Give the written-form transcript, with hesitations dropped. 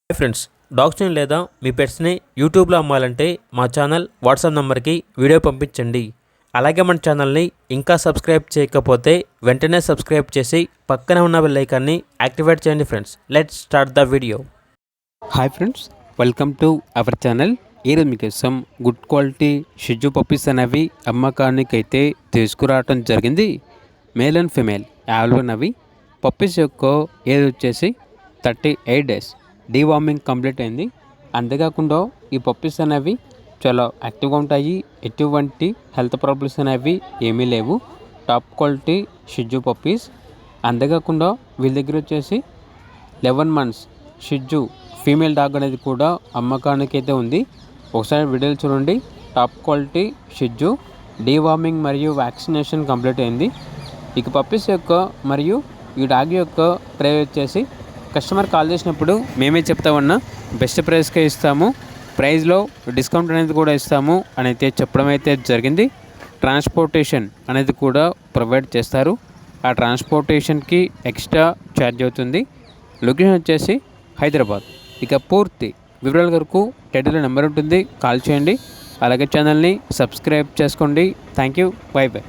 Hi friends, డాగ్స్ని లేదా మీ పెట్స్ని యూట్యూబ్లో అమ్మాలంటే మా ఛానల్ వాట్సాప్ నెంబర్కి వీడియో పంపించండి. అలాగే మన ఛానల్ని ఇంకా సబ్స్క్రైబ్ చేయకపోతే వెంటనే సబ్స్క్రైబ్ చేసి పక్కనే ఉన్న బెల్ ఐకాన్ని యాక్టివేట్ చేయండి. Friends, let's start the video. Hi friends, welcome to our channel. ఈరోజు మీకోసం గుడ్ క్వాలిటీ షిజు పప్పీస్ అనేవి అమ్మకానికి అయితే తీసుకురావడం జరిగింది. మేల్ అండ్ ఫిమేల్ అవైలబుల్ అవి. పప్పీస్ యొక్క ఏజ్ వచ్చేసి 38 డేస్. డీవార్మింగ్ కంప్లీట్ అయింది. అంతేకాకుండా ఈ పప్పీస్ అనేవి చాలా యాక్టివ్గా ఉంటాయి. ఎటువంటి హెల్త్ ప్రాబ్లమ్స్ అనేవి ఏమీ లేవు. టాప్ క్వాలిటీ షిజు పప్పీస్. అంతేకాకుండా వీళ్ళ దగ్గర వచ్చేసి 11 months షిజు ఫీమేల్ డాగ్ అనేది కూడా అమ్మకానికి అయితే ఉంది. ఒకసారి వీడియోలు చూడండి. టాప్ క్వాలిటీ షిజు డీవార్మింగ్ మరియు వ్యాక్సినేషన్ కంప్లీట్ అయింది. ఇక పప్పీస్ యొక్క మరియు ఈ డాగ్ యొక్క ప్రైస్ వచ్చేసి కస్టమర్ కాల్ చేసినప్పుడు మేమే చెప్తామన్నా బెస్ట్ ప్రైస్కే ఇస్తాము, ప్రైస్లో డిస్కౌంట్ అనేది కూడా ఇస్తాము అని అయితే చెప్పడం అయితే జరిగింది. ట్రాన్స్పోర్టేషన్ అనేది కూడా ప్రొవైడ్ చేస్తారు. ఆ ట్రాన్స్పోర్టేషన్కి ఎక్స్ట్రా ఛార్జ్ అవుతుంది. లొకేషన్ వచ్చేసి హైదరాబాద్. ఇక పూర్తి వివరాల వరకు టైటిల్లో నెంబర్ ఉంటుంది, కాల్ చేయండి. అలాగే ఛానల్ని సబ్స్క్రైబ్ చేసుకోండి. Thank you. By by.